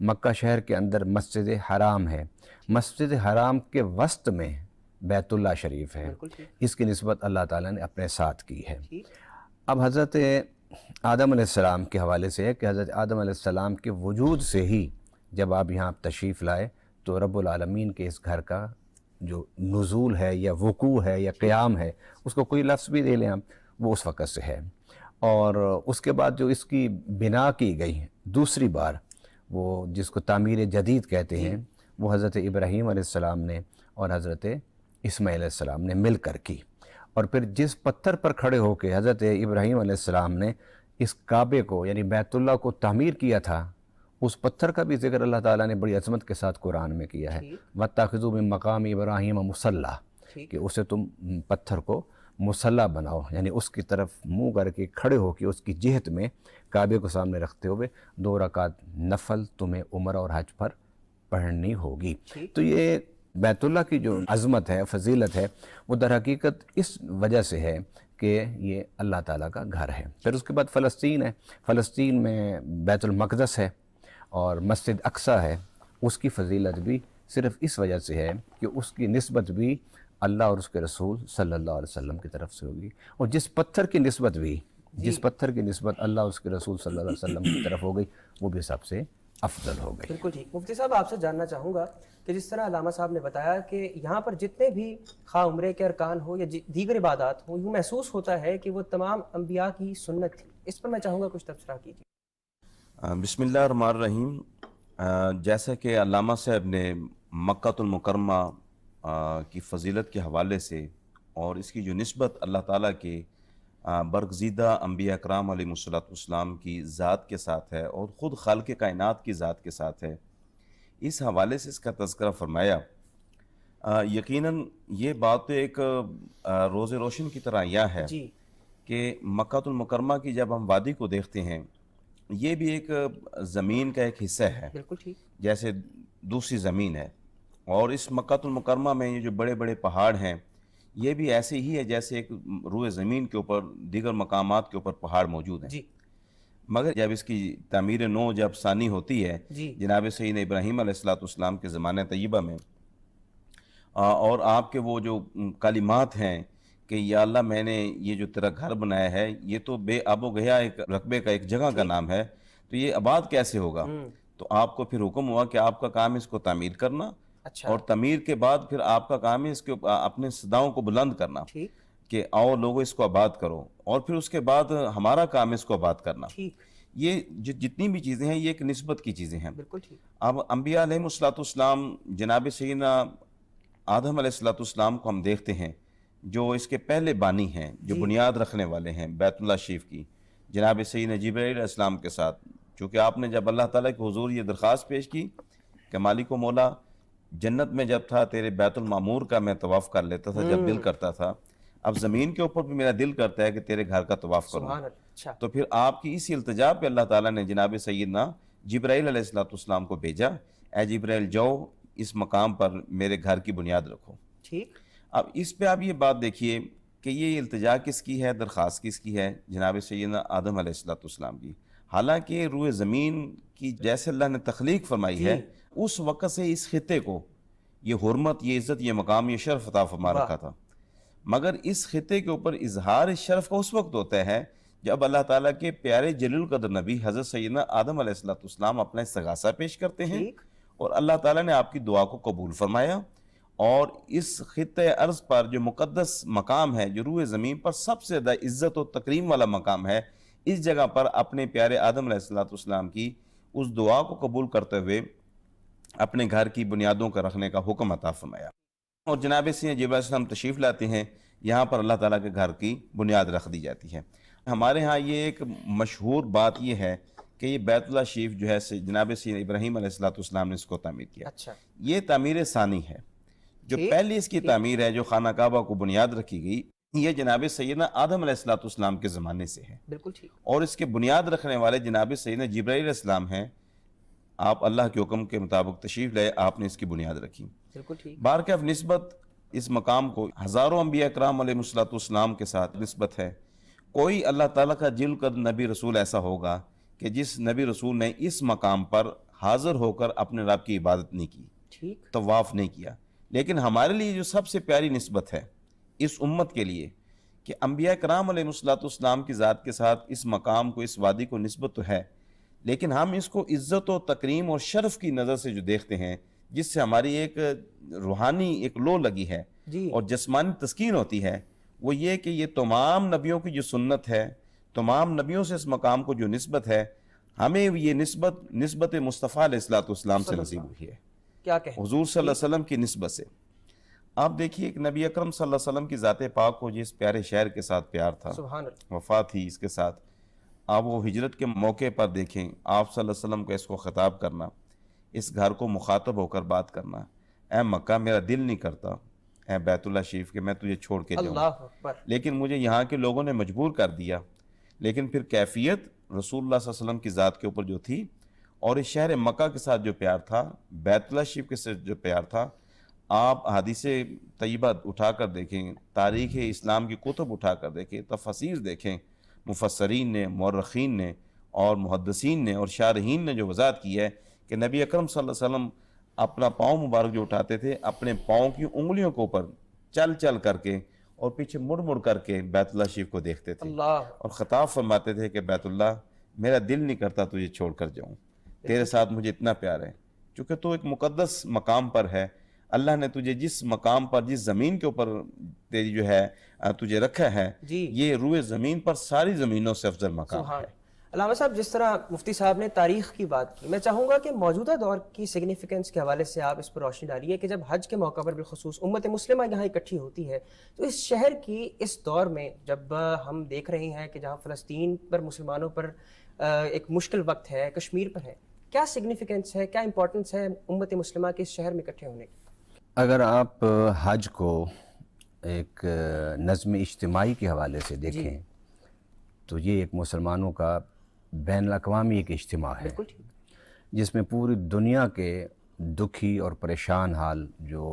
مکہ شہر کے اندر مسجد حرام ہے، مسجد حرام کے وسط میں بیت اللہ شریف ہے، بالکل ٹھیک اس کی نسبت اللہ تعالیٰ نے اپنے ساتھ کی ہے۔ ٹھیک اب حضرت آدم علیہ السلام کے حوالے سے ہے کہ حضرت آدم علیہ السلام کے وجود سے ہی جب آپ یہاں تشریف لائے تو رب العالمین کے اس گھر کا جو نزول ہے یا وقوع ہے یا قیام ہے، اس کو کوئی لفظ بھی دے لیں ہم، وہ اس وقت سے ہے۔ اور اس کے بعد جو اس کی بنا کی گئی دوسری بار، وہ جس کو تعمیر جدید کہتے ہیں، وہ حضرت ابراہیم علیہ السلام نے اور حضرت اسماعیل علیہ السلام نے مل کر کی۔ اور پھر جس پتھر پر کھڑے ہو کے حضرت ابراہیم علیہ السلام نے اس کعبے کو یعنی بیت اللہ کو تعمیر کیا تھا، اس پتھر کا بھی ذکر اللہ تعالیٰ نے بڑی عظمت کے ساتھ قرآن میں کیا ہے، وَاتَّخِذُوا مِن مَقَامِ إِبْرَاهِيمَ مُصَلًّى، کہ اسے تم پتھر کو مصلی بناؤ، یعنی اس کی طرف منہ کر کے کھڑے ہو کے اس کی جہت میں کعبے کو سامنے رکھتے ہوئے 2 رکعت نفل تمہیں عمرہ اور حج پر پڑھنی ہوگی۔ تو یہ بیت اللہ کی جو عظمت ہے، فضیلت ہے، وہ در حقیقت اس وجہ سے ہے کہ یہ اللہ تعالیٰ کا گھر ہے۔ پھر اس کے بعد فلسطین ہے، فلسطین میں بیت المقدس ہے اور مسجد اقصیٰ ہے، اس کی فضیلت بھی صرف اس وجہ سے ہے کہ اس کی نسبت بھی اللہ اور اس کے رسول صلی اللہ علیہ وسلم کی طرف سے ہوگی، اور جس پتھر کی نسبت بھی، جس پتھر کی نسبت اللہ اور اس کے رسول صلی اللہ علیہ وسلم کی طرف ہو گئی، وہ بھی سب سے افضل ہو گئی۔ بالکل ٹھیک۔ مفتی صاحب آپ سے جاننا چاہوں گا کہ جس طرح علامہ صاحب نے بتایا کہ یہاں پر جتنے بھی خواہ عمرے کے ارکان ہو یا دیگر عبادات ہوں، یوں محسوس ہوتا ہے کہ وہ تمام انبیاء کی سنت تھی، اس پر میں چاہوں گا کچھ تبصرہ کیجیے۔ بسم اللہ الرحمن الرحیم۔ جیسا کہ علامہ صاحب نے مکہ المکرمہ کی فضیلت کے حوالے سے اور اس کی جو نسبت اللہ تعالیٰ کے برگزیدہ انبیاء اکرام علیہ السلام کی ذات کے ساتھ ہے اور خود خالق کائنات کی ذات کے ساتھ ہے، اس حوالے سے اس کا تذکرہ فرمایا۔ یقیناً یہ بات تو ایک روز روشن کی طرح یہ ہے کہ مکہ المکرمہ کی جب ہم وادی کو دیکھتے ہیں، یہ بھی ایک زمین کا ایک حصہ ہے، بالکل ٹھیک، جیسے دوسری زمین ہے، اور اس مکہ المکرمہ میں یہ جو بڑے بڑے پہاڑ ہیں، یہ بھی ایسے ہی ہے جیسے ایک روئے زمین کے اوپر دیگر مقامات کے اوپر پہاڑ موجود ہیں۔ مگر جب اس کی تعمیر نو جب ثانی ہوتی ہے جناب سیدنا ابراہیم علیہ السلام کے زمانہ طیبہ میں، اور آپ کے وہ جو کلمات ہیں کہ یا اللہ میں نے یہ جو تیرا گھر بنایا ہے، یہ تو بے آب و گیا ایک رقبے کا، ایک جگہ کا نام ہے، تو یہ آباد کیسے ہوگا؟ تو آپ کو پھر حکم ہوا کہ آپ کا کام اس کو تعمیر کرنا، اور تعمیر کے بعد پھر آپ کا کام ہے اس کے اپنے صداؤں کو بلند کرنا کہ آؤ لوگوں اس کو آباد کرو، اور پھر اس کے بعد ہمارا کام ہے اس کو آباد کرنا۔ یہ جتنی بھی چیزیں ہیں یہ ایک نسبت کی چیزیں ہیں۔ اب انبیاء علیہ السلام جناب سیدنا آدم علیہ السلام کو ہم دیکھتے ہیں جو اس کے پہلے بانی ہیں، جو بنیاد رکھنے والے ہیں بیت اللہ شریف کی، جناب سیدنا جبرائیل علیہ السلام کے ساتھ، چونکہ آپ نے جب اللہ تعالیٰ کے حضور یہ درخواست پیش کی کہ مالک و مولا، جنت میں جب تھا تیرے بیت المعمور کا میں طواف کر لیتا تھا جب دل کرتا تھا، اب زمین کے اوپر بھی میرا دل کرتا ہے کہ تیرے گھر کا طواف کروں۔ تو پھر آپ کی اسی التجا پہ اللہ تعالیٰ نے جناب سیدنا جبرائیل علیہ السلام کو بھیجا، اے جبرائیل جاؤ اس مقام پر میرے گھر کی بنیاد رکھو۔ اب اس پہ آپ یہ بات دیکھیے کہ یہ التجا کس کی ہے، درخواست کس کی ہے؟ جناب سیدنا آدم علیہ السلام کی۔ حالانکہ روئے زمین کی جیسے اللہ نے تخلیق فرمائی ہے، اس وقت سے اس خطے کو یہ حرمت، یہ عزت، یہ مقام، یہ شرف عطا فرما رکھا تھا، مگر اس خطے کے اوپر اظہار اس شرف کا اس وقت ہوتا ہے جب اللہ تعالیٰ کے پیارے جلیل القدر نبی حضرت سیدنا آدم علیہ السلام اپنا استغاثہ پیش کرتے ہیں، اور اللہ تعالیٰ نے آپ کی دعا کو قبول فرمایا، اور اس خطے ارض پر جو مقدس مقام ہے، جو روئے زمین پر سب سے زیادہ عزت و تکریم والا مقام ہے، اس جگہ پر اپنے پیارے آدم علیہ السلام کی اس دعا کو قبول کرتے ہوئے اپنے گھر کی بنیادوں کا رکھنے کا حکم عطا فرمایا، اور جناب سیدنا جبرائیل علیہ السلام تشریف لاتے ہیں، یہاں پر اللہ تعالیٰ کے گھر کی بنیاد رکھ دی جاتی ہے۔ ہمارے ہاں یہ ایک مشہور بات یہ ہے کہ یہ بیت اللہ شریف جو ہے جناب سیدنا ابراہیم علیہ السلام نے اس کو تعمیر کیا۔ یہ تعمیر ثانی ہے، جو پہلی اس کی تعمیر ہے جو خانہ کعبہ کو بنیاد رکھی گئی، یہ جناب سیدنا آدم علیہ السلام کے زمانے سے ہے، اور اس کے بنیاد رکھنے والے جناب سیدنا جبرائیل علیہ السلام ہیں۔ آپ اللہ کے حکم کے مطابق تشریف لائے، آپ نے اس کی بنیاد رکھی۔ بارکیف نسبت اس مقام کو ہزاروں انبیاء اکرام علیہ السلام کے ساتھ نسبت ہے۔ کوئی اللہ تعالیٰ کا جل قدر نبی رسول ایسا ہوگا کہ جس نبی رسول نے اس مقام پر حاضر ہو کر اپنے رب کی عبادت نہیں کی، ٹھیک، طواف نہیں کیا. لیکن ہمارے لیے جو سب سے پیاری نسبت ہے اس امت کے لیے کہ انبیاء کرام علیہ السلام کی ذات کے ساتھ اس مقام کو، اس وادی کو نسبت تو ہے، لیکن ہم اس کو عزت و تکریم اور شرف کی نظر سے جو دیکھتے ہیں، جس سے ہماری ایک روحانی ایک لو لگی ہے جی، اور جسمانی تسکین ہوتی ہے، وہ یہ کہ یہ تمام نبیوں کی جو سنت ہے، تمام نبیوں سے اس مقام کو جو نسبت ہے، ہمیں یہ نسبت مصطفیٰ علیہ السلام سے نصیب ہوئی ہے، کیا کہیں، حضور صلی اللہ علیہ وسلم کی نسبت سے. آپ دیکھیے ایک نبی اکرم صلی اللہ علیہ وسلم کی ذات پاک کو جس پیارے شہر کے ساتھ پیار تھا، سبحان اللہ، وفات تھی اس کے ساتھ. آپ وہ ہجرت کے موقع پر دیکھیں، آپ صلی اللہ علیہ وسلم کو اس کو خطاب کرنا، اس گھر کو مخاطب ہو کر بات کرنا، اے مکہ میرا دل نہیں کرتا، اے بیت اللہ شریف کہ میں تجھے چھوڑ کے جاؤں، اللہ اکبر، لیکن مجھے یہاں کے لوگوں نے مجبور کر دیا. لیکن پھر کیفیت رسول اللہ صلی اللہ علیہ وسلم کی ذات کے اوپر جو تھی اور اس شہر مکہ کے ساتھ جو پیار تھا، بیت اللہ شریف کے ساتھ جو پیار تھا، آپ حدیث طیبہ اٹھا کر دیکھیں، تاریخ اسلام کی کتب اٹھا کر دیکھیں، تفاسیر دیکھیں، مفسرین نے، مورخین نے اور محدثین نے اور شارحین نے جو وضاحت کی ہے کہ نبی اکرم صلی اللہ علیہ وسلم اپنا پاؤں مبارک جو اٹھاتے تھے، اپنے پاؤں کی انگلیوں کے اوپر چل چل کر کے اور پیچھے مڑ مڑ کر کے بیت اللہ شریف کو دیکھتے تھے اللہ، اور خطاب فرماتے تھے کہ بیت اللہ میرا دل نہیں کرتا تجھے چھوڑ کر جاؤں، تیرے ساتھ مجھے اتنا پیار ہے، چونکہ تو ایک مقدس مقام پر ہے. اللہ نے تجھے جس مقام پر، جس زمین کے اوپر تیری جو ہے تجھے رکھا ہے، جی، یہ روئے زمین پر ساری زمینوں سے افضل مقام سبحان ہے. علامہ صاحب، جس طرح مفتی صاحب نے تاریخ کی بات کی، میں چاہوں گا کہ موجودہ دور کی سگنیفیکنس کے حوالے سے آپ اس پر روشنی ڈالیے کہ جب حج کے موقع پر بالخصوص امت مسلمہ یہاں اکٹھی ہوتی ہے تو اس شہر کی اس دور میں جب ہم دیکھ رہے ہیں کہ جہاں فلسطین پر مسلمانوں پر ایک مشکل وقت ہے، کشمیر پر ہے، کیا سگنیفیکنس ہے، کیا امپورٹنس ہے امت مسلمہ کے اس شہر میں اکٹھے ہونے کی؟ اگر آپ حج کو ایک نظم اجتماعی کے حوالے سے دیکھیں تو یہ ایک مسلمانوں کا بین الاقوامی ایک اجتماع ہے، بالکل ٹھیک، جس میں پوری دنیا کے دکھی اور پریشان حال جو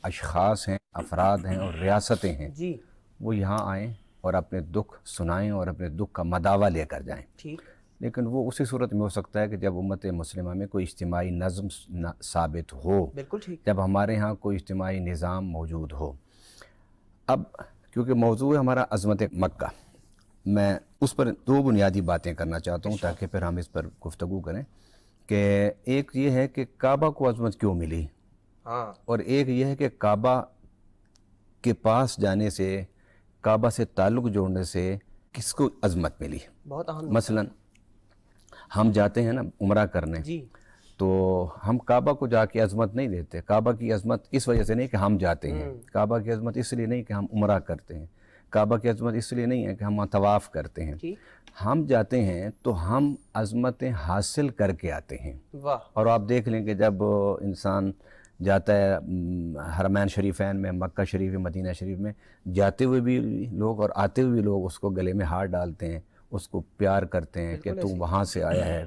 اشخاص ہیں، افراد ہیں اور ریاستیں ہیں، جی، وہ یہاں آئیں اور اپنے دکھ سنائیں اور اپنے دکھ کا مداوع لے کر جائیں. ٹھیک، لیکن وہ اسی صورت میں ہو سکتا ہے کہ جب امت مسلمہ میں کوئی اجتماعی نظم ثابت ہو، بالکل ٹھیک، جب ہمارے ہاں کوئی اجتماعی نظام موجود ہو. اب کیونکہ موضوع ہے ہمارا عظمت مکہ، میں اس پر دو بنیادی باتیں کرنا چاہتا ہوں تاکہ پھر ہم اس پر گفتگو کریں. کہ ایک یہ ہے کہ کعبہ کو عظمت کیوں ملی، ہاں، اور ایک یہ ہے کہ کعبہ کے پاس جانے سے، کعبہ سے تعلق جوڑنے سے کس کو عظمت ملی. بہت اہم، مثلا ہم جاتے ہیں نا عمرہ کرنے، جی، تو ہم کعبہ کو جا کے عظمت نہیں دیتے. کعبہ کی عظمت اس وجہ سے نہیں کہ ہم جاتے ہیں، کعبہ کی عظمت اس لیے نہیں کہ ہم عمرہ کرتے ہیں، کعبہ کی عظمت اس لیے نہیں ہے کہ ہم طواف کرتے ہیں. ٹھیک، ہم جاتے ہیں تو ہم عظمتیں حاصل کر کے آتے ہیں. واہ، اور آپ دیکھ لیں کہ جب انسان جاتا ہے حرمین شریفین میں، مکہ شریف، مدینہ شریف میں، جاتے ہوئے بھی لوگ اور آتے ہوئے بھی لوگ اس کو گلے میں ہار ڈالتے ہیں، اس کو پیار کرتے ہیں کہ تو وہاں سے آیا ہے،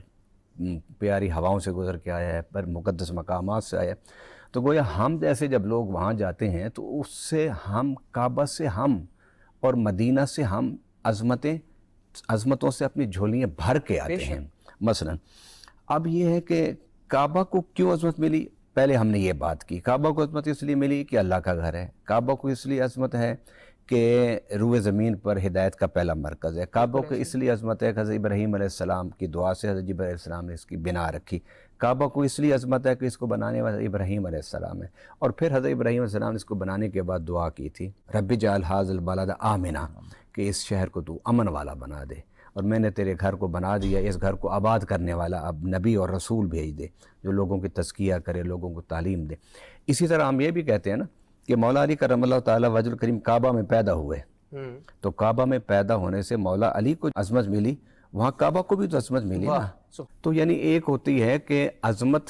پیاری ہواؤں سے گزر کے آیا ہے، پر مقدس مقامات سے آیا ہے. تو گویا ہم جیسے جب لوگ وہاں جاتے ہیں تو اس سے ہم کعبہ سے ہم اور مدینہ سے ہم عظمتوں سے اپنی جھولیاں بھر کے آتے ہیں. مثلا اب یہ ہے کہ کعبہ کو کیوں عظمت ملی، پہلے ہم نے یہ بات کی. کعبہ کو عظمت اس لیے ملی کہ اللہ کا گھر ہے. کعبہ کو اس لیے عظمت ہے کہ روئے زمین پر ہدایت کا پہلا مرکز ہے. کعبہ کو اس لیے عظمت ہے کہ حضرت ابراہیم علیہ السلام کی دعا سے حضرت جبرائیل علیہ السلام نے اس کی بنا رکھی. کعبہ کو اس لیے عظمت ہے کہ اس کو بنانے والا ابراہیم علیہ السلام ہے، اور پھر حضرت ابراہیم علیہ السلام نے اس کو بنانے کے بعد دعا کی تھی، رب اجعل ھذا البلد آمنا، کہ اس شہر کو تو امن والا بنا دے، اور میں نے تیرے گھر کو بنا دیا، اس گھر کو آباد کرنے والا اب نبی اور رسول بھیج دے جو لوگوں کی تزکیہ کرے، لوگوں کو تعلیم دے. اسی طرح ہم یہ بھی کہتے ہیں نا کہ مولا علی کرم اللہ تعالیٰ وجہ الکریم کعبہ میں پیدا ہوئے، تو کعبہ میں پیدا ہونے سے مولا علی کو عظمت ملی، وہاں کعبہ کو بھی تو عظمت ملی نا. تو یعنی ایک ہوتی ہے کہ عظمت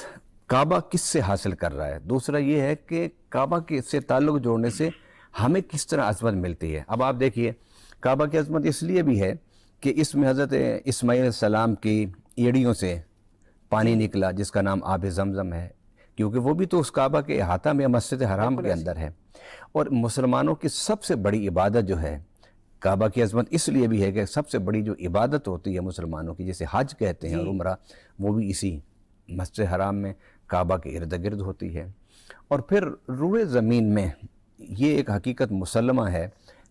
کعبہ کس سے حاصل کر رہا ہے، دوسرا یہ ہے کہ کعبہ کے سے تعلق جوڑنے سے ہمیں کس طرح عظمت ملتی ہے. اب آپ دیکھیے کعبہ کی عظمت اس لیے بھی ہے کہ اس میں حضرت اسماعیل علیہ السلام کی ایڑیوں سے پانی نکلا جس کا نام آب زمزم ہے، کیونکہ وہ بھی تو اس کعبہ کے احاطہ میں مسجد حرام کے اندر ہے. اور مسلمانوں کی سب سے بڑی عبادت جو ہے، کعبہ کی عظمت اس لیے بھی ہے کہ سب سے بڑی جو عبادت ہوتی ہے مسلمانوں کی، جسے حج کہتے ہیں اور عمرہ، وہ بھی اسی مسجد حرام میں کعبہ کے ارد گرد ہوتی ہے۔ اور پھر روئے زمین میں یہ ایک حقیقت مسلمہ ہے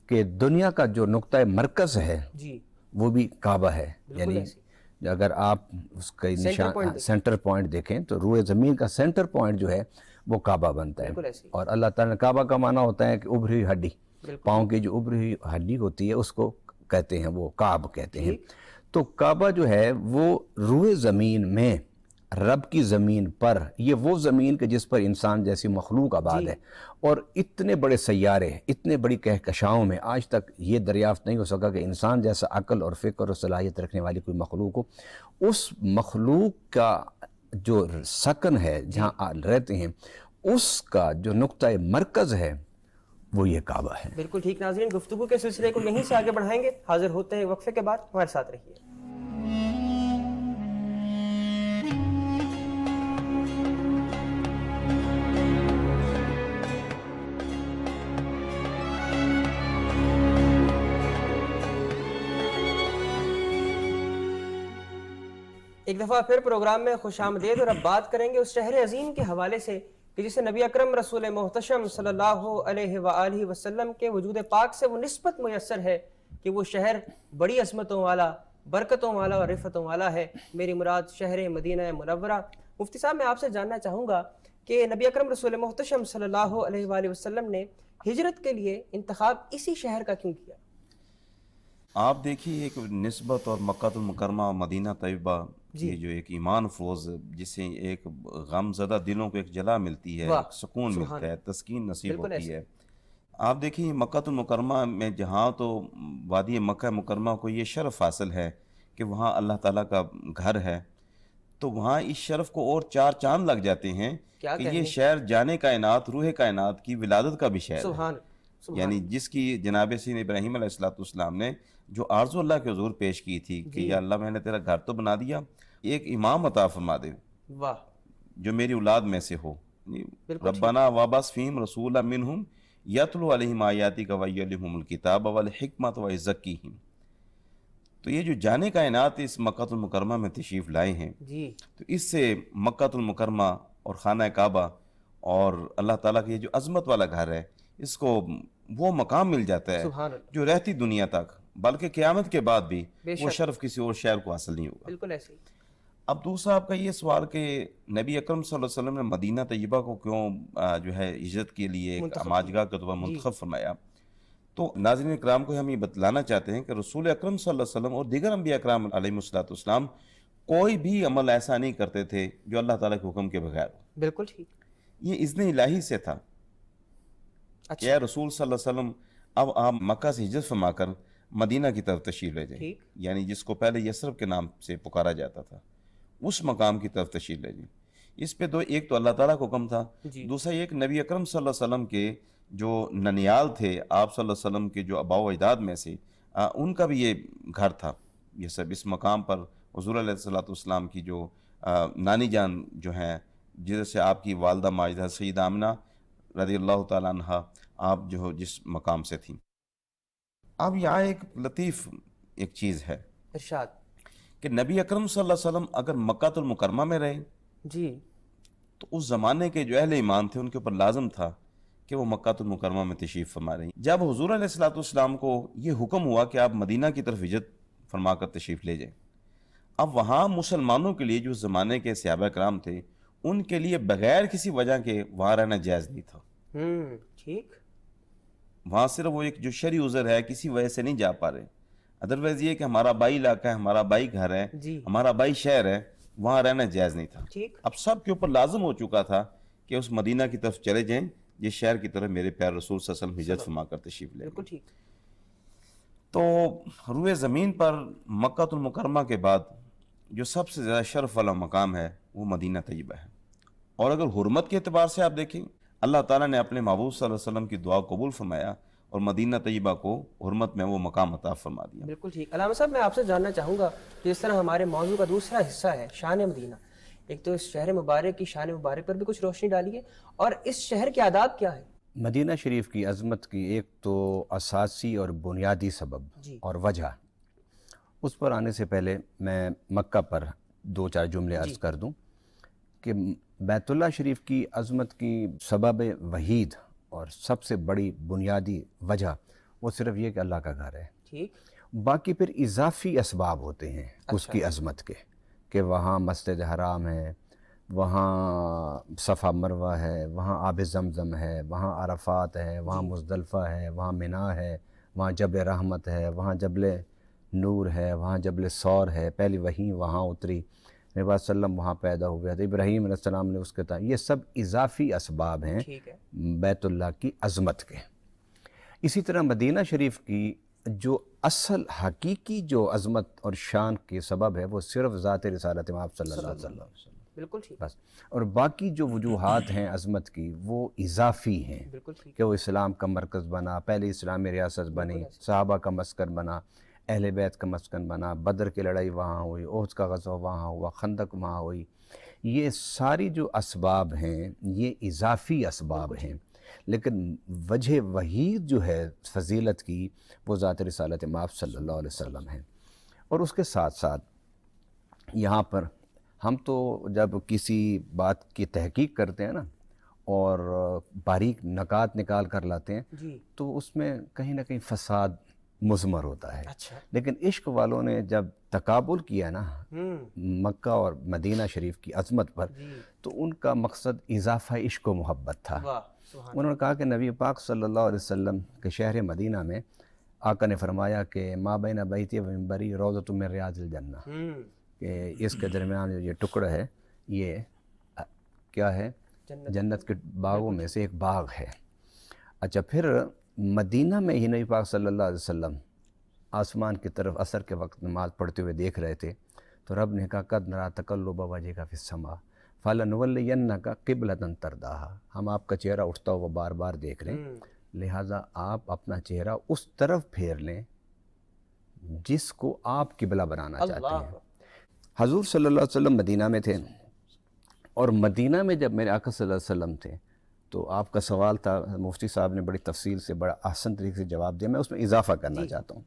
کہ دنیا کا جو نقطہ مرکز ہے جی وہ بھی کعبہ ہے، یعنی اگر آپ اس کا نشان سینٹر پوائنٹ دیکھیں تو روئے زمین کا سینٹر پوائنٹ جو ہے وہ کعبہ بنتا ہے۔ اور اللہ تعالیٰ نے کعبہ کا معنی ہوتا ہے کہ ابھری ہوئی ہڈی، پاؤں کی جو ابھری ہوئی ہڈی ہوتی ہے اس کو کہتے ہیں، وہ کعب کہتے ہیں۔ تو کعبہ جو ہے وہ روئے زمین میں رب کی زمین پر، یہ وہ زمین کہ جس پر انسان جیسی مخلوق آباد ہے، اور اتنے بڑے سیارے، اتنے بڑی کہکشاؤں میں آج تک یہ دریافت نہیں ہو سکا کہ انسان جیسا عقل اور فکر اور صلاحیت رکھنے والی کوئی مخلوق ہو۔ اس مخلوق کا جو سکن ہے، جہاں رہتے ہیں، اس کا جو نقطہ مرکز ہے وہ یہ کعبہ ہے۔ بالکل ٹھیک ناظرین، گفتگو کے سلسلے کو یہیں سے آگے بڑھائیں گے، حاضر ہوتے ہیں وقفے کے بعد، ہمارے ساتھ رہیے۔ ایک دفعہ پھر پروگرام میں خوش آمدید، اور اب بات کریں گے اس شہر عظیم کے حوالے سے کہ جسے نبی اکرم رسول محتشم صلی اللہ علیہ وآلہ وسلم کے وجود پاک سے وہ نسبت میسر ہے کہ وہ شہر بڑی عظمتوں والا، برکتوں والا اور رفتوں والا ہے۔ میری مراد شہر مدینہ منورہ۔ مفتی صاحب، میں آپ سے جاننا چاہوں گا کہ نبی اکرم رسول محتشم صلی اللہ علیہ وآلہ وسلم نے ہجرت کے لیے انتخاب اسی شہر کا کیوں کیا؟ آپ دیکھیے ایک نسبت اور مکہ المکرمہ مدینہ طیبہ یہ جو ایک ایمان فروز، جسے ایک غم زدہ دلوں کو ایک جلا ملتی ہے، ایک سکون ملتا ہے، تسکین نصیب ہوتی ہے۔ آپ دیکھیے مکہ المکرمہ میں جہاں تو وادی مکہ مکرمہ کو یہ شرف حاصل ہے کہ وہاں اللہ تعالیٰ کا گھر ہے، تو وہاں اس شرف کو اور چار چاند لگ جاتے ہیں کہ یہ شہر جانے کائنات، روح کائنات کی ولادت کا بھی شہر ہے، یعنی جس کی جناب سید ابراہیم علیہ السلام نے جو آرزو اللہ کے حضور پیش کی تھی کہ یا اللہ میں نے تیرا گھر تو بنا دیا، ایک امام عطا فرما دے جو میری اولاد میں سے ہو، ربنا وابعث فیہم رسولا منہم یتلو علیہم آیاتک ویعلمہم الکتاب والحکمت ویزکیہم۔ تو یہ جو جانے کائنات اس مکہ المکرمہ میں تشریف لائے ہیں، تو اس سے مکہ المکرمہ اور خانہ کعبہ اور اللہ تعالیٰ کی یہ جو عظمت والا گھر ہے، اس کو وہ مقام مل جاتا ہے جو رہتی دنیا تک، بلکہ قیامت کے بعد بھی وہ شرف کسی اور شہر کو حاصل نہیں ہوگا۔ بالکل ایسے ہی۔ اب دوسرا آپ کا یہ سوال کہ نبی اکرم صلی اللہ علیہ وسلم نے مدینہ طیبہ کو کیوں جو ہے ہجرت کے لیے ایک ہماجگاہ کے طور پر منتخب فرمایا، تو ناظرین اکرام کو ہم یہ بتلانا چاہتے ہیں کہ رسول اکرم صلی اللہ علیہ وسلم اور دیگر انبیاء اکرام علیہ السلام کوئی بھی عمل ایسا نہیں کرتے تھے جو اللہ تعالیٰ کے حکم کے بغیر ہو۔ بالکل ٹھیک، یہ اذن الہی سے تھا کہ اے رسول صلی اللہ علیہ وسلم اب آپ مکہ سے ہجرت فرما کر مدینہ کی طرف تشریف لے جائیں، یعنی جس کو پہلے یثرب کے نام سے پکارا جاتا تھا، اس مقام کی طرف تشریف لے جائیں۔ اس پہ ایک تو اللہ تعالیٰ کا حکم تھا، دوسرا یہ کہ نبی اکرم صلی اللہ علیہ وسلم کے جو ننیال تھے، آپ صلی اللہ علیہ وسلم کے جو آباء و اجداد میں سے ان کا بھی یہ گھر تھا۔ یہ سب اس مقام پر حضور علیہ السلام کی جو نانی جان جو ہیں، جس سے آپ کی والدہ ماجدہ سیدہ آمنہ رضی اللہ تعالیٰ عنہ آپ جو جس مقام سے تھیں۔ اب یہاں ایک لطیف ایک چیز ہے ارشاد کہ نبی اکرم صلی اللہ علیہ وسلم اگر مکہ المکرمہ میں رہے تو اس زمانے کے جو اہل ایمان تھے ان کے اوپر لازم تھا کہ وہ مکہ المکرمہ میں تشریف فرما رہے ہیں۔ جب حضور علیہ السلام کو یہ حکم ہوا کہ آپ مدینہ کی طرف ہجرت فرما کر تشریف لے جائیں، اب وہاں مسلمانوں کے لیے جو زمانے کے صحابہ کرام تھے ان کے لیے بغیر کسی وجہ کے وہاں رہنا جائز نہیں تھا۔ ٹھیک، وہاں صرف وہ ایک جو شرعی عذر ہے، کسی وجہ سے نہیں جا پا رہے، ادروائز یہ کہ ہمارا بائی علاقہ ہے، ہمارا بائی گھر ہے، ہمارا بائی شہر ہے، وہاں رہنا جائز نہیں تھا۔ اب سب کے اوپر لازم ہو چکا تھا کہ اس مدینہ کی طرف چلے جائیں، جس شہر کی طرف میرے پیارے رسول صلی اللہ علیہ وسلم ہجرت فرما کر تشریف لے گئے۔ تو روئے زمین پر مکہ المکرمہ کے بعد جو سب سے زیادہ شرف والا مقام ہے وہ مدینہ طیبہ ہے، اور اگر حرمت کے اعتبار سے آپ دیکھیں، اللہ تعالیٰ نے اپنے محبوب صلی اللہ علیہ وسلم کی دعا قبول فرمایا اور مدینہ طیبہ کو حرمت میں وہ مقام عطا فرما دیا۔ بالکل ٹھیک۔ علامہ صاحب، میں آپ سے جاننا چاہوں گا جس طرح ہمارے موضوع کا دوسرا حصہ ہے شان مدینہ، ایک تو اس شہر مبارک کی شان مبارک پر بھی کچھ روشنی ڈالیے، اور اس شہر کے آداب کیا ہے؟ مدینہ شریف کی عظمت کی ایک تو اساسی اور بنیادی سبب اور وجہ، اس پر آنے سے پہلے میں مکہ پر دو چار جملے عرض کر دوں کہ بیت اللہ شریف کی عظمت کی سبب وحید اور سب سے بڑی بنیادی وجہ وہ صرف یہ کہ اللہ کا گھر ہے. ٹھیک. باقی پھر اضافی اسباب ہوتے ہیں اس کی عظمت کے، کہ وہاں مسجد حرام ہے، وہاں صفا مروہ ہے، وہاں آب زمزم ہے، وہاں عرفات ہے، وہاں مزدلفہ ہے، وہاں مینا ہے، وہاں جبل رحمت ہے، وہاں جبل نور ہے، وہاں جبل ثور ہے، پہلی وحی وہاں اتری، نبی صلی اللہ علیہ وسلم وہاں پیدا ہوئے تھے، ابراہیم علیہ السلام نے اس کے تھا. یہ سب اضافی اسباب ہیں ٹھیک ہے. بیت اللہ کی عظمت کے. اسی طرح مدینہ شریف کی جو اصل حقیقی جو عظمت اور شان کے سبب ہے وہ صرف ذات رسالت آپ صلی اللہ علیہ وسلم بالکل ٹھیک. بس. اور باقی جو وجوہات ہیں عظمت کی وہ اضافی ہیں، بالکل ٹھیک. کہ وہ اسلام کا مرکز بنا، پہلی اسلامی ریاست بنی، صحابہ کا مسکن بنا، اہل بیت کا مسکن بنا، بدر کی لڑائی وہاں ہوئی، احد کا غزوہ وہاں ہوا، خندق وہاں ہوئی. یہ ساری جو اسباب ہیں یہ اضافی اسباب ہیں، لیکن وجہ وحید جو ہے فضیلت کی وہ ذات رسالت مآب صلی اللہ علیہ وسلم ہے. اور اس کے ساتھ ساتھ یہاں پر ہم تو جب کسی بات کی تحقیق کرتے ہیں نا اور باریک نکات نکال کر لاتے ہیں جی. تو اس میں کہیں نہ کہیں فساد مضمر ہوتا ہے. اچھا. لیکن عشق والوں نے جب تقابل کیا نا مکہ اور مدینہ شریف کی عظمت پر تو ان کا مقصد اضافہ عشق و محبت تھا. انہوں نے کہا کہ نبی پاک صلی اللہ علیہ وسلم کے شہر مدینہ میں آقا نے فرمایا کہ ما بین بیتی و منبری روضۃ من ریاض الجنہ، کہ اس کے درمیان جو یہ ٹکڑا ہے یہ کیا ہے؟ جنت کے باغوں میں سے ایک باغ ہے. اچھا، پھر مدینہ میں ہی نبی پاک صلی اللہ علیہ وسلم آسمان کی طرف عصر کے وقت نماز پڑھتے ہوئے دیکھ رہے تھے تو رب نے کہا قد نرا تقلب وجهک فی السماء فلنولینک قبلۃ ترضاها، ہم آپ کا چہرہ اٹھتا ہوا بار بار دیکھ رہے ہیں، لہٰذا آپ اپنا چہرہ اس طرف پھیر لیں جس کو آپ قبلہ بنانا چاہتے ہیں. حضور صلی اللہ علیہ وسلم مدینہ میں تھے، اور مدینہ میں جب میرے آقا صلی اللہ علیہ وسلم تھے تو آپ کا سوال تھا، مفتی صاحب نے بڑی تفصیل سے بڑا احسن طریقے سے جواب دیا، میں اس میں اضافہ کرنا چاہتا ہوں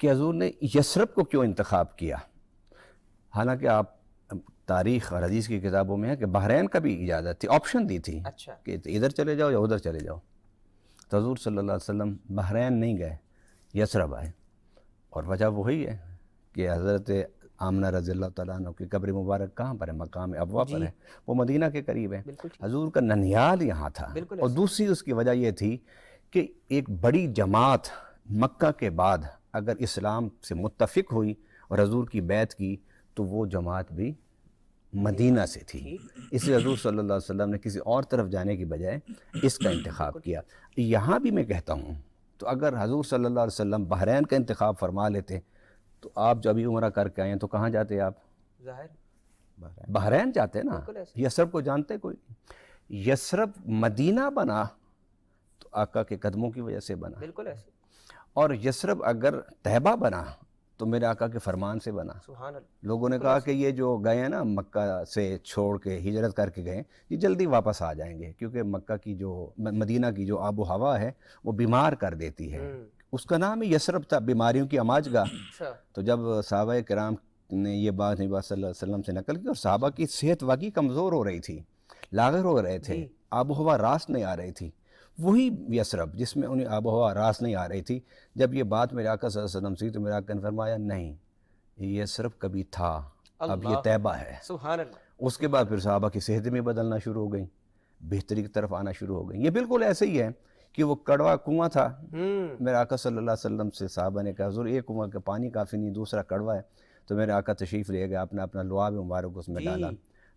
کہ حضور نے یثرب کو کیوں انتخاب کیا. حالانکہ آپ تاریخ اور حدیث کی کتابوں میں ہے کہ بحرین کا بھی اجازت تھی، آپشن دی تھی کہ ادھر چلے جاؤ یا ادھر چلے جاؤ. تو حضور صلی اللہ علیہ وسلم بحرین نہیں گئے، یثرب آئے، اور وجہ وہی ہے کہ حضرت آمنہ رضی اللہ تعالیٰ عنہ کی قبر مبارک کہاں پر ہے؟ مقام ابوا پر ہے، وہ مدینہ کے قریب ہے. حضور کا ننیال یہاں تھا. اور دوسری اس کی وجہ یہ تھی کہ ایک بڑی جماعت مکہ کے بعد اگر اسلام سے متفق ہوئی اور حضور کی بیعت کی تو وہ جماعت بھی مدینہ سے تھی. اس لیے حضور صلی اللہ علیہ وسلم نے کسی اور طرف جانے کی بجائے اس کا انتخاب کیا. یہاں بھی میں کہتا ہوں تو اگر حضور صلی اللہ علیہ وسلم بحرین کا انتخاب فرما لیتے تو آپ جو ابھی عمرہ کر کے آئے ہیں تو کہاں جاتے آپ؟ ظاہر بحرین جاتے نا. یثرب کو جانتے کوئی؟ یثرب مدینہ بنا تو آقا کے قدموں کی وجہ سے بنا. بالکل ایسے. اور یثرب اگر طیبہ بنا تو میرے آقا کے فرمان سے بنا. سبحان اللہ. لوگوں نے کہا کہ یہ جو گئے ہیں نا مکہ سے چھوڑ کے ہجرت کر کے گئے یہ جلدی واپس آ جائیں گے، کیونکہ مکہ کی جو مدینہ کی جو آب و ہوا ہے وہ بیمار کر دیتی ہے. اس کا نام ہی یثرب تھا، بیماریوں کی اماج گاہ. تو جب صحابہ کرام نے یہ بات نبی صلی اللہ علیہ وسلم سے نقل کی اور صحابہ کی صحت واقعی کمزور ہو رہی تھی، لاغر ہو رہے تھے، آب و ہوا راست نہیں آ رہی تھی، وہی یثرب جس میں انہیں آب و ہوا راست نہیں آ رہی تھی، جب یہ بات میرے آقا صلی اللہ علیہ وسلم سے تو میرے آقا نے فرمایا نہیں، یہ یثرب کبھی تھا، اب یہ طیبہ ہے. سبحان اللہ. اس کے بعد پھر صحابہ کی صحت میں بدلنا شروع ہو گئیں، بہتری کی طرف آنا شروع ہو گئیں. یہ بالکل ایسے ہی ہے کہ وہ کڑوا کنواں تھا، میرے آقا صلی اللہ علیہ وسلم سے صحابہ نے کہا حضور ایک کنواں کا پانی کافی نہیں، دوسرا کڑوا ہے. تو میرے آقا تشریف لے گیا، اپنا لعاب مبارک اس میں ڈالا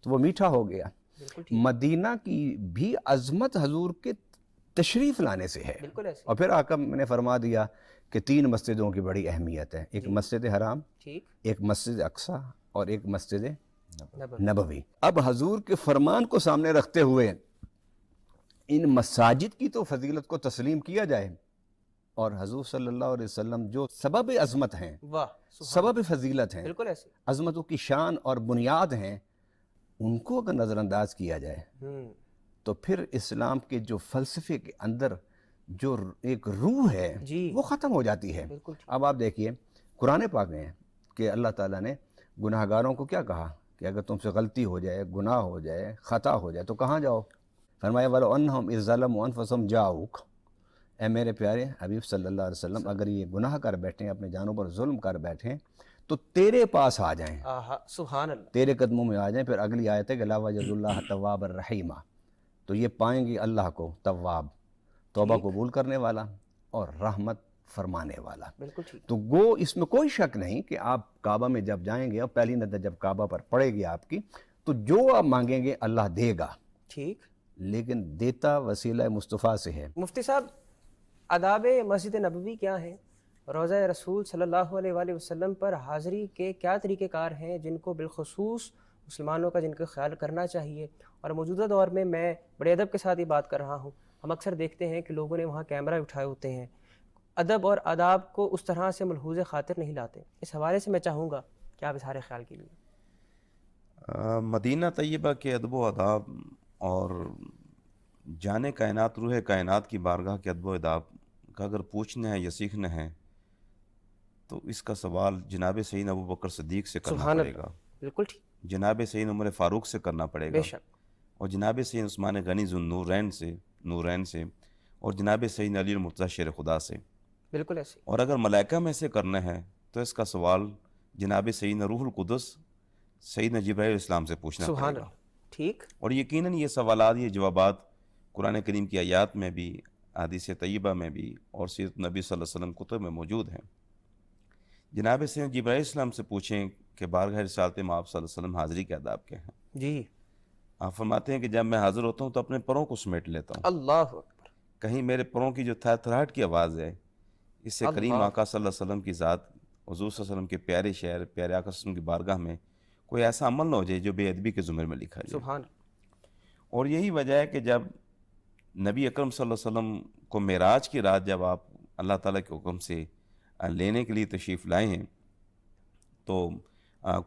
تو وہ میٹھا ہو گیا. مدینہ کی بھی عظمت حضور کے تشریف لانے سے ہے. اور پھر آقا نے فرما دیا کہ 3 مسجدوں کی بڑی اہمیت ہے، ایک مسجد حرام، ایک مسجد اقصیٰ اور ایک مسجد نبوی. اب حضور کے فرمان کو سامنے رکھتے ہوئے ان مساجد کی تو فضیلت کو تسلیم کیا جائے، اور حضور صلی اللہ علیہ وسلم جو سبب عظمت ہیں، سبب فضیلت ہیں، عظمتوں کی شان اور بنیاد ہیں، ان کو اگر نظر انداز کیا جائے تو پھر اسلام کے جو فلسفے کے اندر جو ایک روح ہے وہ ختم ہو جاتی ہے. اب آپ دیکھیے قرآن پاک میں ہے کہ اللہ تعالیٰ نے گناہگاروں کو کیا کہا کہ اگر تم سے غلطی ہو جائے، گناہ ہو جائے، خطا ہو جائے تو کہاں جاؤ؟ فرمایا وَلَوْ أَنَّهُمْ إِذْ ظَلَمُوا أَنفُسَهُمْ جَاءُوكَ، اے میرے پیارے حبیب صلی اللہ علیہ وسلم، اگر یہ گناہ کر بیٹھیں، اپنے جانوں پر ظلم کر بیٹھیں تو تیرے پاس آ جائیں، آہا سبحان اللہ، تیرے قدموں میں آ جائیں۔ پھر اگلی آیت ہے کہ لا وجد اللہ تواب الرحیمہ، تو یہ پائیں گی اللہ کو تواب، توبہ قبول کرنے والا اور رحمت فرمانے والا۔ بالکل ٹھیک، تو گو اس میں کوئی شک نہیں کہ آپ کعبہ میں جب جائیں گے اور پہلی نظر جب کعبہ پر پڑے گی آپ کی، تو جو آپ مانگیں گے اللہ دے گا، ٹھیک۔ لیکن دیتا وسیلہ مصطفیٰ سے ہے۔ مفتی صاحب، آداب مسجد نبوی کیا ہیں؟ روضہ رسول صلی اللہ علیہ وآلہ وسلم پر حاضری کے کیا طریقہ کار ہیں جن کو بالخصوص مسلمانوں کا جن کا خیال کرنا چاہیے؟ اور موجودہ دور میں بڑے ادب کے ساتھ یہ بات کر رہا ہوں، ہم اکثر دیکھتے ہیں کہ لوگوں نے وہاں کیمرہ اٹھائے ہوتے ہیں، ادب اور آداب کو اس طرح سے ملحوظ خاطر نہیں لاتے۔ اس حوالے سے میں چاہوں گا کہ آپ اظہار خیال کیجیے۔ مدینہ طیبہ کے ادب و آداب اور جانے کائنات، روح کائنات کی بارگاہ کے ادب و آداب کا اگر پوچھنا ہے یا سیکھنا ہے تو اس کا سوال جناب سیدنا ابو بکر صدیق سے کرنا سبحان پڑے اللہ، گا، بالکل ٹھیک، جناب سیدنا عمر فاروق سے کرنا پڑے بے گا، شک، اور جناب سیدنا عثمان غنی ذو نورین سے، اور جناب سیدنا علی المرتضیٰ شیر خدا سے۔ بالکل ایسے، اور اگر ملائکہ میں سے کرنا ہے تو اس کا سوال جناب سیدنا روح القدس سیدنا جبرائیل علیہ السلام سے پوچھنا سبحان پڑے گا۔ اللہ، ٹھیک، اور یقیناً یہ سوالات، یہ جوابات قرآن کریم کی آیات میں بھی، احادیث طیبہ میں بھی، اور سیرت نبی صلی اللہ علیہ وسلم کتب میں موجود ہیں۔ جناب سیدنا جبرائیل علیہ السلام سے پوچھیں کہ بارگاہ رسالت مآب صلی اللہ علیہ وسلم حاضری کے آداب کیا ہیں؟ جی، آپ فرماتے ہیں کہ جب میں حاضر ہوتا ہوں تو اپنے پروں کو سمیٹ لیتا ہوں، اللہ اکبر، کہیں میرے پروں کی جو تھرہٹ کی آواز ہے اس سے کریم آقا صلی اللہ علیہ وسلم کی ذات، حضور صلی اللہ علیہ وسلم کے پیارے شہر، پیارے آقا صلی اللہ علیہ وسلم کی بارگاہ میں کوئی ایسا عمل نہ ہو جائے جو بے ادبی کے زمرے میں لکھا جائے۔ سبحان، اور یہی وجہ ہے کہ جب نبی اکرم صلی اللہ علیہ وسلم کو معراج کی رات جب آپ اللہ تعالیٰ کے حکم سے لینے کے لیے تشریف لائے ہیں تو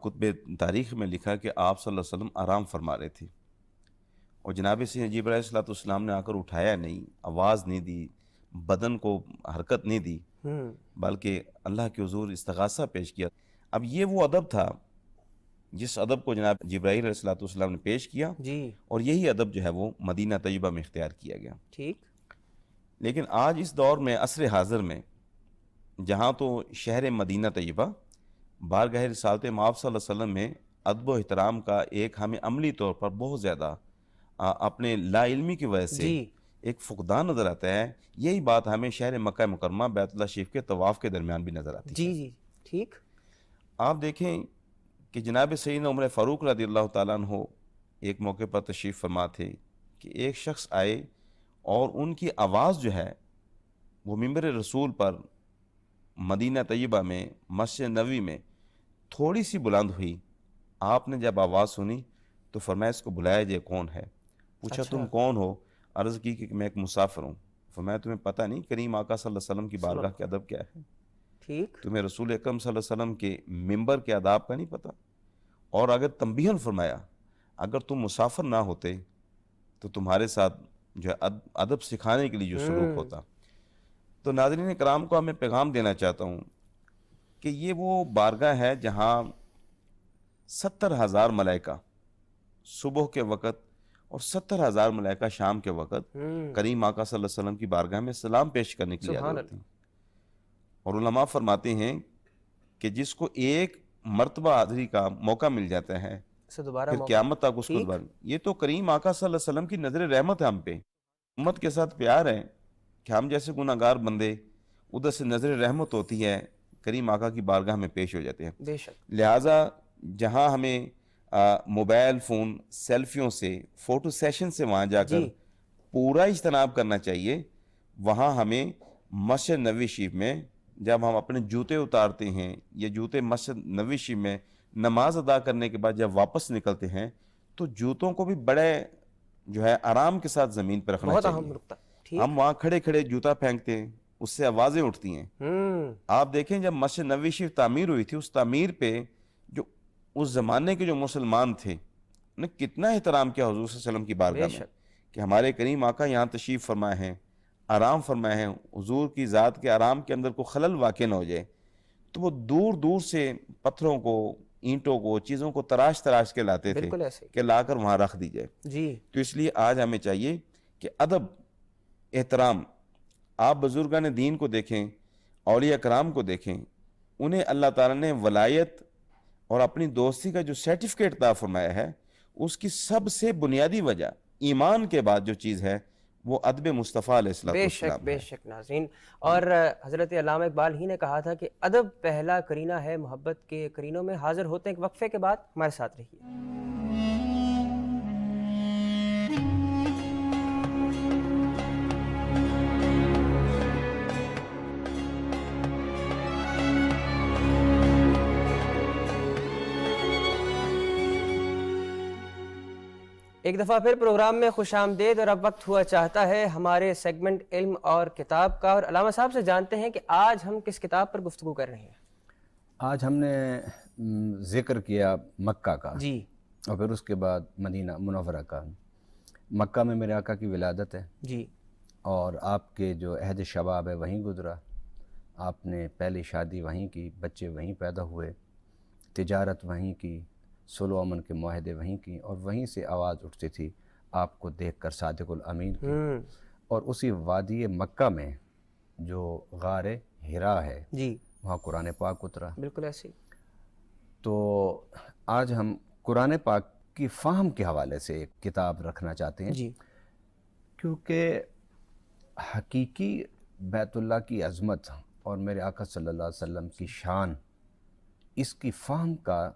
کتب تاریخ میں لکھا کہ آپ صلی اللہ علیہ وسلم آرام فرما رہے تھے، اور جناب سیدنا جبرائیل علیہ السلام نے آ کر اٹھایا نہیں، آواز نہیں دی، بدن کو حرکت نہیں دی، بلکہ اللہ کے حضور استغاثہ پیش کیا۔ اب یہ وہ ادب تھا جس ادب کو جناب جبرائیل علیہ السلام نے پیش کیا، جی، اور یہی ادب جو ہے وہ مدینہ طیبہ میں اختیار کیا گیا۔ ٹھیک، لیکن آج اس دور میں، عصر حاضر میں، جہاں تو شہر مدینہ طیبہ بارگاہ رسالت مآب صلی اللہ علیہ وسلم میں ادب و احترام کا ایک ہمیں عملی طور پر بہت زیادہ اپنے لا علمی کی وجہ سے جی، ایک فقدان نظر آتا ہے، یہی بات ہمیں شہر مکہ مکرمہ بیت اللہ شریف کے طواف کے درمیان بھی نظر آتی ہے۔ جی، جی، ٹھیک، آپ دیکھیں کہ جناب سیدنا عمر فاروق رضی اللہ تعالیٰ عنہ ایک موقع پر تشریف فرما تھے کہ ایک شخص آئے اور ان کی آواز جو ہے وہ منبر رسول پر مدینہ طیبہ میں مسجد نبوی میں تھوڑی سی بلند ہوئی۔ آپ نے جب آواز سنی تو فرمایا اس کو بلایا جائے، کون ہے؟ پوچھا تم کون ہو؟ عرض کی کہ میں ایک مسافر ہوں۔ فرمایا تمہیں پتہ نہیں کریم آقا صلی اللہ علیہ وسلم کی بارگاہ کے ادب کیا ہے؟ ٹھیک، تمہیں رسول اکرم صلی اللہ علیہ وسلم کے منبر کے آداب کا نہیں پتہ؟ اور اگر تنبیہاً فرمایا اگر تم مسافر نہ ہوتے تو تمہارے ساتھ جو ہے ادب سکھانے کے لیے جو سلوک ہوتا۔ تو ناظرین کرام کو میں پیغام دینا چاہتا ہوں کہ یہ وہ بارگاہ ہے جہاں 70,000 ملائکہ صبح کے وقت اور 70,000 ملائکہ شام کے وقت کریم آقا صلی اللہ علیہ وسلم کی بارگاہ میں سلام پیش کرنے کے لیے حاضر ہوتے ہیں۔ اور علماء فرماتے ہیں کہ جس کو ایک مرتبہ حاضری کا موقع مل جاتا ہے پھر قیامت تک اس کو دوبارہ، یہ تو کریم آقا صلی اللہ علیہ وسلم کی نظر رحمت ہے ہم پہ، امت کے ساتھ پیار ہے کہ ہم جیسے گناہ گار بندے ادھر سے نظر رحمت ہوتی ہے، کریم آقا کی بارگاہ میں پیش ہو جاتے ہیں۔ بے شک، لہٰذا جہاں ہمیں موبائل فون، سیلفیوں سے، فوٹو سیشن سے وہاں جا کر پورا اجتناب کرنا چاہیے، وہاں ہمیں مسجد نبوی شریف میں جب ہم اپنے جوتے اتارتے ہیں یا جوتے مسجد نبوی شریف میں نماز ادا کرنے کے بعد جب واپس نکلتے ہیں تو جوتوں کو بھی بڑے جو ہے آرام کے ساتھ زمین پر رکھنا چاہیے۔ ہم وہاں کھڑے کھڑے جوتا پھینکتے ہیں، اس سے آوازیں اٹھتی ہیں۔ آپ دیکھیں جب مسجد نبوی شریف تعمیر ہوئی تھی، اس تعمیر پہ جو اس زمانے کے جو مسلمان تھے نے کتنا احترام کیا حضور صلی اللہ علیہ وسلم کی بارگاہ میں کہ ہمارے کریم آقا یہاں تشریف فرمائے ہیں، آرام فرمائے ہیں، حضور کی ذات کے آرام کے اندر کوئی خلل واقع نہ ہو جائے، تو وہ دور دور سے پتھروں کو اینٹوں کو, چیزوں کو تراش تراش کے لاتے تھے بالکل ایسے کہ لا کر وہاں رکھ دی جائے. جی. تو اس لیے آج ہمیں چاہیے کہ ادب, احترام, آپ بزرگان دین کو دیکھیں, اولیاء کرام کو دیکھیں, انہیں اللہ تعالیٰ نے ولایت اور اپنی دوستی کا جو سرٹیفکیٹ عطا فرمایا ہے, اس کی سب سے بنیادی وجہ ایمان کے بعد جو چیز ہے وہ ادب مصطفیٰ علیہ السلام. بے شک بے شک ناظرین. اور حضرت علامہ اقبال ہی نے کہا تھا کہ ادب پہلا کرینہ ہے محبت کے کرینوں میں. حاضر ہوتے ہیں ایک وقفے کے بعد, ہمارے ساتھ رہیے. ایک دفعہ پھر پروگرام میں خوش آمدید. اور اب وقت ہوا چاہتا ہے ہمارے سیگمنٹ علم اور کتاب کا, اور علامہ صاحب سے جانتے ہیں کہ آج ہم کس کتاب پر گفتگو کر رہے ہیں. آج ہم نے ذکر کیا مکہ کا, جی. اور پھر اس کے بعد مدینہ منورہ کا. مکہ میں میرے آقا کی ولادت ہے جی. اور آپ کے جو عہد شباب ہے وہیں گزرا. آپ نے پہلی شادی وہیں کی, بچے وہیں پیدا ہوئے, تجارت وہیں کی, صلح و امن کے معاہدے وہیں کی, اور وہیں سے آواز اٹھتی تھی آپ کو دیکھ کر صادق الامین کی. اور اسی وادی مکہ میں جو غار حرا ہے, جی, وہاں قرآن پاک اترا. بالکل ایسے. تو آج ہم قرآن پاک کی فہم کے حوالے سے ایک کتاب رکھنا چاہتے ہیں. جی. کیونکہ حقیقی بیت اللہ کی عظمت اور میرے آقا صلی اللہ علیہ وسلم کی شان, اس کی فہم کا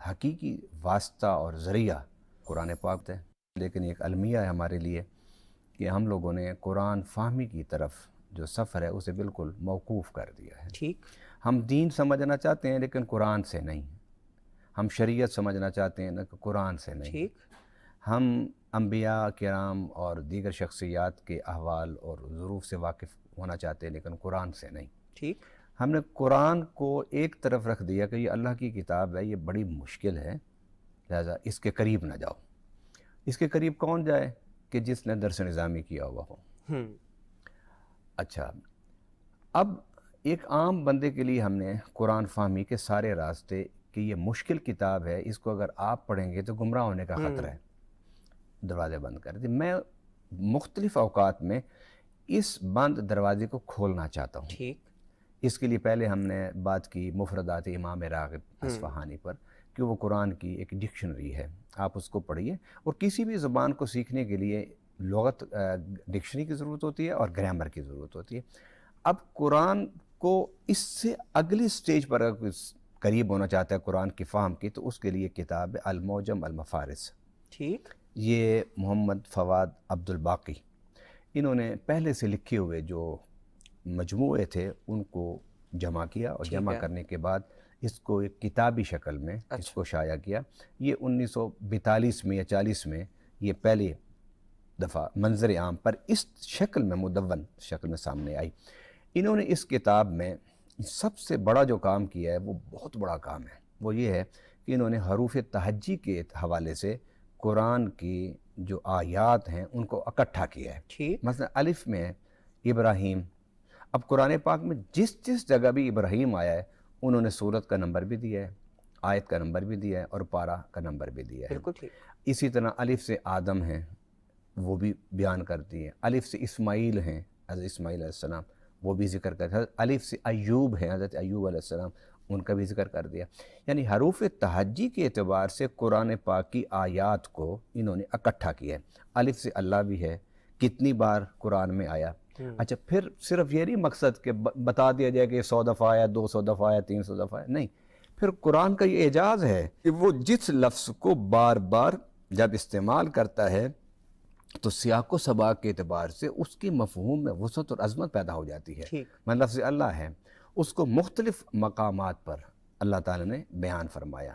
حقیقی واسطہ اور ذریعہ قرآن پاک ہے. لیکن ایک المیہ ہے ہمارے لیے کہ ہم لوگوں نے قرآن فہمی کی طرف جو سفر ہے اسے بالکل موقوف کر دیا ہے. ٹھیک. ہم دین سمجھنا چاہتے ہیں لیکن قرآن سے نہیں. ہم شریعت سمجھنا چاہتے ہیں لیکن قرآن سے نہیں. ٹھیک. ہم انبیاء کرام اور دیگر شخصیات کے احوال اور ظروف سے واقف ہونا چاہتے ہیں لیکن قرآن سے نہیں. ٹھیک. ہم نے قرآن کو ایک طرف رکھ دیا کہ یہ اللہ کی کتاب ہے, یہ بڑی مشکل ہے, لہذا اس کے قریب نہ جاؤ. اس کے قریب کون جائے کہ جس نے درس نظامی کیا ہوا ہو. اچھا, اب ایک عام بندے کے لیے ہم نے قرآن فہمی کے سارے راستے کہ یہ مشکل کتاب ہے, اس کو اگر آپ پڑھیں گے تو گمراہ ہونے کا خطرہ ہے, دروازے بند کر دی. میں مختلف اوقات میں اس بند دروازے کو کھولنا چاہتا ہوں. ٹھیک. اس کے لیے پہلے ہم نے بات کی مفردات امام راغب اصفہانی پر کہ وہ قرآن کی ایک ڈکشنری ہے, آپ اس کو پڑھیے. اور کسی بھی زبان کو سیکھنے کے لیے لغت ڈکشنری کی ضرورت ہوتی ہے اور گرامر کی ضرورت ہوتی ہے. اب قرآن کو اس سے اگلی سٹیج پر اگر قریب ہونا چاہتا ہے قرآن کی فہم کی, تو اس کے لیے کتاب المعجم المفارس. ٹھیک. یہ محمد فواد عبد الباقی, انہوں نے پہلے سے لکھے ہوئے جو مجموعے تھے ان کو جمع کیا, اور جمع کرنے کے بعد اس کو ایک کتابی شکل میں اس کو شائع کیا. یہ 1942 میں یا 40 میں یہ پہلی دفعہ منظر عام پر اس شکل میں مدون شکل میں سامنے آئی. انہوں نے اس کتاب میں سب سے بڑا جو کام کیا ہے وہ بہت بڑا کام ہے. وہ یہ ہے کہ انہوں نے حروف تہجی کے حوالے سے قرآن کی جو آیات ہیں ان کو اکٹھا کیا ہے. ٹھیک. مثلا الف میں ابراہیم, اب قرآن پاک میں جس جس جگہ بھی ابراہیم آیا ہے انہوں نے سورت کا نمبر بھی دیا ہے, آیت کا نمبر بھی دیا ہے, اور پارہ کا نمبر بھی دیا ہے. بالکل ٹھیک. اسی طرح الف سے آدم ہیں وہ بھی بیان کرتی ہیں, الف سے اسماعیل ہیں حضرت اسماعیل علیہ السلام وہ بھی ذکر کرتے ہیں, الف سے ایوب ہیں حضرت ایوب علیہ السلام ان کا بھی ذکر کر دیا. یعنی حروف تہجی کے اعتبار سے قرآن پاک کی آیات کو انہوں نے اکٹھا کیا ہے. الف سے اللہ بھی ہے, کتنی بار قرآن میں آیا. اچھا, پھر صرف یہ نہیں مقصد کہ بتا دیا جائے کہ 100 دفعہ آیا, 200 دفعہ آیا, 300 دفعہ آیا, نہیں. پھر قرآن کا یہ اعجاز ہے کہ وہ جس لفظ کو بار بار جب استعمال کرتا ہے تو سیاق و سباق کے اعتبار سے اس کی مفہوم میں وسعت اور عظمت پیدا ہو جاتی ہے. من لفظ اللہ ہے, اس کو مختلف مقامات پر اللہ تعالیٰ نے بیان فرمایا,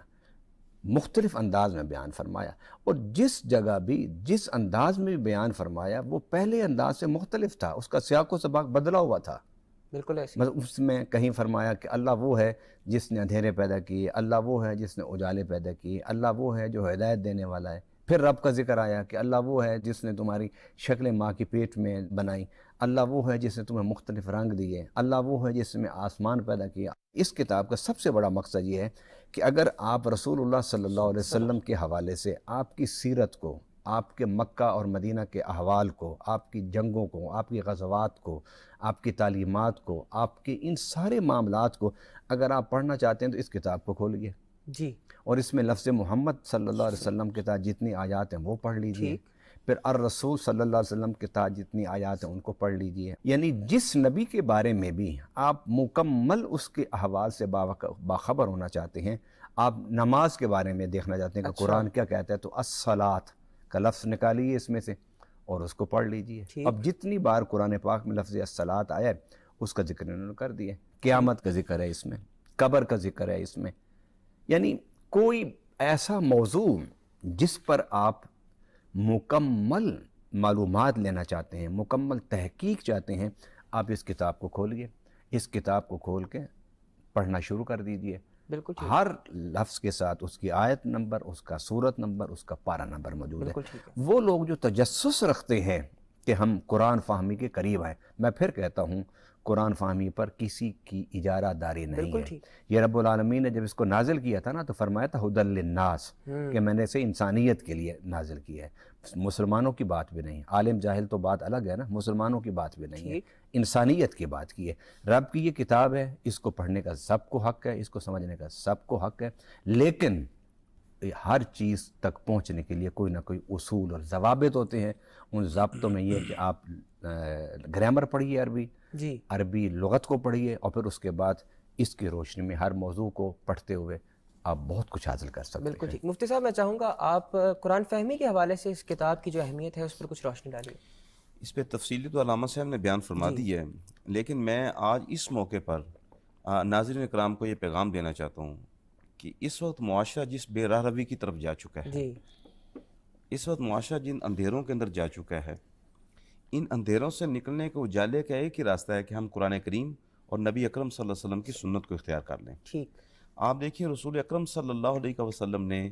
مختلف انداز میں بیان فرمایا, اور جس جگہ بھی جس انداز میں بھی بیان فرمایا وہ پہلے انداز سے مختلف تھا, اس کا سیاق و سباق بدلا ہوا تھا. بالکل ایسے. مطلب اس میں کہیں فرمایا کہ اللہ وہ ہے جس نے اندھیرے پیدا کیے, اللہ وہ ہے جس نے اجالے پیدا کیے, اللہ وہ ہے جو ہدایت دینے والا ہے, پھر رب کا ذکر آیا کہ اللہ وہ ہے جس نے تمہاری شکل ماں کی پیٹ میں بنائی، اللہ وہ ہے جس نے تمہیں مختلف رنگ دیے، اللہ وہ ہے جس نے آسمان پیدا کیا۔ اس کتاب کا سب سے بڑا مقصد یہ ہے کہ اگر آپ رسول اللہ صلی اللہ علیہ وسلم کے حوالے سے آپ کی سیرت کو، آپ کے مکہ اور مدینہ کے احوال کو، آپ کی جنگوں کو، آپ کی غزوات کو، آپ کی تعلیمات کو، آپ کے ان سارے معاملات کو اگر آپ پڑھنا چاہتے ہیں تو اس کتاب کو کھولیے جی، اور اس میں لفظ محمد صلی اللہ علیہ وسلم کے تحت جتنی آیات ہیں وہ پڑھ لیجئے، پھر الرسول صلی اللہ علیہ وسلم کے تحت جتنی آیات ہیں ان کو پڑھ لیجئے۔ یعنی جس نبی کے بارے میں بھی آپ مکمل اس کے احوال سے باخبر ہونا چاہتے ہیں، آپ نماز کے بارے میں دیکھنا چاہتے ہیں کہ قرآن کیا کہتا ہے، تو الصلاۃ کا لفظ نکالیے اس میں سے اور اس کو پڑھ لیجئے۔ اب جتنی بار قرآن پاک میں لفظ الصلاۃ آیا ہے اس کا ذکر انہوں نے کر دیا، قیامت کا ذکر ہے اس میں، قبر کا ذکر ہے اس میں، یعنی کوئی ایسا موضوع جس پر آپ مکمل معلومات لینا چاہتے ہیں، مکمل تحقیق چاہتے ہیں، آپ اس کتاب کو کھولیے، اس کتاب کو کھول کے پڑھنا شروع کر دیجئے۔ بالکل ہر لفظ کے ساتھ اس کی آیت نمبر، اس کا سورت نمبر، اس کا پارہ نمبر موجود ہے۔ وہ لوگ جو تجسس رکھتے ہیں کہ ہم قرآن فہمی کے قریب ہیں، میں پھر کہتا ہوں قرآن فہمی پر کسی کی اجارہ داری نہیں ہے۔ یہ رب العالمین نے جب اس کو نازل کیا تھا نا تو فرمایا تھا ہدی للناس، کہ میں نے اسے انسانیت کے لیے نازل کیا ہے، مسلمانوں کی بات بھی نہیں، عالم جاہل تو بات الگ ہے نا، مسلمانوں کی بات بھی نہیں ہے، انسانیت کی بات کی ہے۔ رب کی یہ کتاب ہے، اس کو پڑھنے کا سب کو حق ہے، اس کو سمجھنے کا سب کو حق ہے، لیکن ہر چیز تک پہنچنے کے لیے کوئی نہ کوئی اصول اور ضوابط ہوتے ہیں۔ ان ضابطوں میں یہ کہ آپ گرامر پڑھیے، عربی لغت کو پڑھیے، اور پھر اس کے بعد اس کی روشنی میں ہر موضوع کو پڑھتے ہوئے آپ بہت کچھ حاصل کر سکتے ہیں۔ بالکل ٹھیک۔ مفتی صاحب میں چاہوں گا آپ قرآن فہمی کے حوالے سے اس کتاب کی جو اہمیت ہے اس پر کچھ روشنی ڈالیے۔ اس پہ تفصیلی تو علامہ صاحب نے بیان فرما دی ہے، لیکن میں آج اس موقع پر ناظرین کرام کو یہ پیغام دینا چاہتا ہوں کہ اس وقت معاشرہ جس بے راہ روی کی طرف جا چکا ہے، اس وقت معاشرہ جن اندھیروں کے اندر جا چکا ہے، ان اندھیروں سے نکلنے کے اجالے کا ایک ہی راستہ ہے کہ ہم قرآن کریم اور نبی اکرم صلی اللہ علیہ وسلم کی سنت کو اختیار کر لیں۔ آپ دیکھیں رسول اکرم صلی اللہ علیہ وسلم نے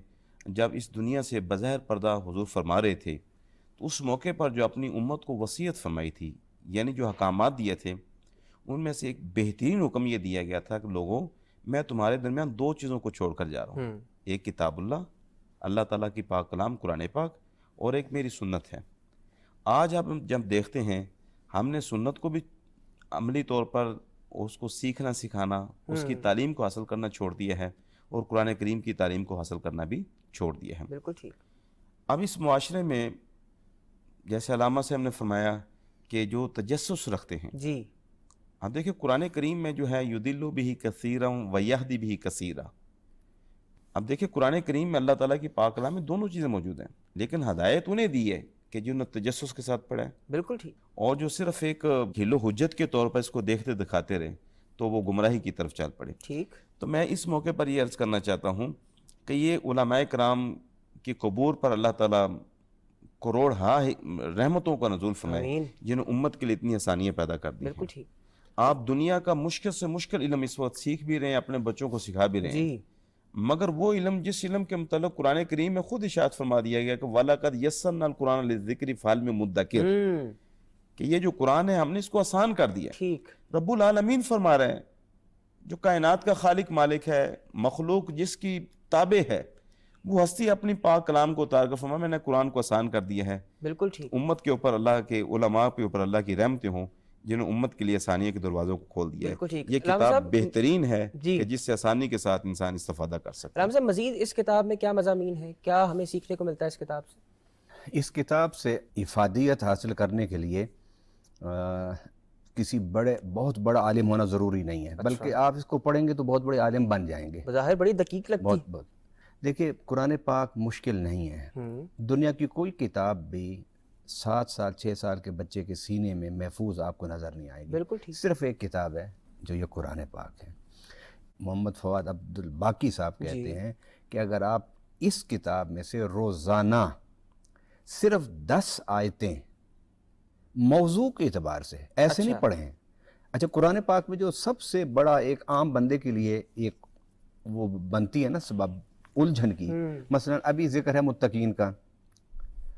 جب اس دنیا سے بظاہر پردہ حضور فرما رہے تھے تو اس موقع پر جو اپنی امت کو وصیت فرمائی تھی، یعنی جو حکامات دیے تھے، ان میں سے ایک بہترین حکم یہ دیا گیا تھا کہ لوگوں، میں تمہارے درمیان دو چیزوں کو چھوڑ کر جا رہا ہوں، ایک کتاب اللہ، اللہ تعالیٰ کی پاک کلام قرآن پاک، اور ایک میری سنت ہے۔ آج اب جب دیکھتے ہیں ہم نے سنت کو بھی عملی طور پر اس کو سیکھنا سکھانا، اس کی تعلیم کو حاصل کرنا چھوڑ دیا ہے، اور قرآن کریم کی تعلیم کو حاصل کرنا بھی چھوڑ دیا ہے۔ بالکل ٹھیک۔ اب اس معاشرے میں جیسے علامہ سے ہم نے فرمایا کہ جو تجسس رکھتے ہیں، اب دیکھیں قرآن کریم میں جو ہے یضل بہ کثیرا ویہدی بہ کثیرا، اب دیکھیں قرآن کریم میں اللہ تعالیٰ کی پاک کلام میں دونوں چیزیں موجود ہیں، لیکن ہدایت انہیں دی ہے کہ جنہوں نے تجسس کے ساتھ پڑھا ہے، بالکل ٹھیک، اور جو صرف ایک حل و حجت کے طور پر اس کو دیکھتے دکھاتے رہے تو وہ گمراہی کی طرف چل پڑے۔ ٹھیک۔ تو میں اس موقع پر یہ عرض کرنا چاہتا ہوں کہ یہ علماء کرام کی قبور پر اللہ تعالیٰ کروڑ رحمتوں کا نزول فرمائے، جنہوں امت کے لیے اتنی آسانیاں پیدا کر دی۔ بالکل ٹھیک۔ آپ دنیا کا مشکل سے مشکل علم اس وقت سیکھ بھی رہے ہیں، اپنے بچوں کو سکھا بھی رہے ہیں، مگر وہ علم جس علم کے متعلق قرآن کریم میں خود ارشاد فرما دیا گیا کہ وَلَقَدْ يَسَّرْنَا الْقُرْآنَ لِلذِّكْرِ فَهَلْ مِن مُدَّكِرٍ، کہ یہ جو قرآن ہے ہم نے اس کو آسان کر دیا۔ رب العالمین فرما رہے ہیں، جو کائنات کا خالق مالک ہے، مخلوق جس کی تابع ہے، وہ ہستی اپنی پاک کلام کو اتار کر فرما میں نے قرآن کو آسان کر دیا ہے۔ بالکل ٹھیک۔ امت کے اوپر اللہ کے علماء کے اوپر اللہ کی رحمتیں ہوں جنہوں امت کے لیے آسانی کے دروازوں کو کھول دیا ہے۔ یہ کتاب بہترین ہے کہ جس سے آسانی کے ساتھ انسان استفادہ کر سکتا ہے۔ رام صاحب مزید اس کتاب میں کیا مضامین ہیں، کیا ہمیں سیکھنے کو ملتا ہے اس کتاب سے؟ اس کتاب سے افادیت حاصل کرنے کے لیے کسی بہت بڑا عالم ہونا ضروری نہیں ہے، بلکہ آپ اس کو پڑھیں گے تو بہت بڑے عالم بن جائیں گے۔ بظاہر بڑی دقیق لگتی ہے۔ بہت دیکھیے قرآن پاک مشکل نہیں ہے، دنیا کی کوئی کتاب بھی 7 سال 6 سال کے بچے کے سینے میں محفوظ آپ کو نظر نہیں آئے گی۔ بالکل ٹھیک۔ صرف ایک کتاب ہے جو یہ قرآن پاک ہے۔ محمد فواد عبد الباقی صاحب کہتے ہیں کہ اگر آپ اس کتاب میں سے روزانہ صرف 10 آیتیں موضوع کے اعتبار سے ایسے نہیں پڑھیں، اچھا قرآن پاک میں جو سب سے بڑا ایک عام بندے کے لیے ایک وہ بنتی ہے نا سبب الجھن کی، مثلا ابھی ذکر ہے متقین کا،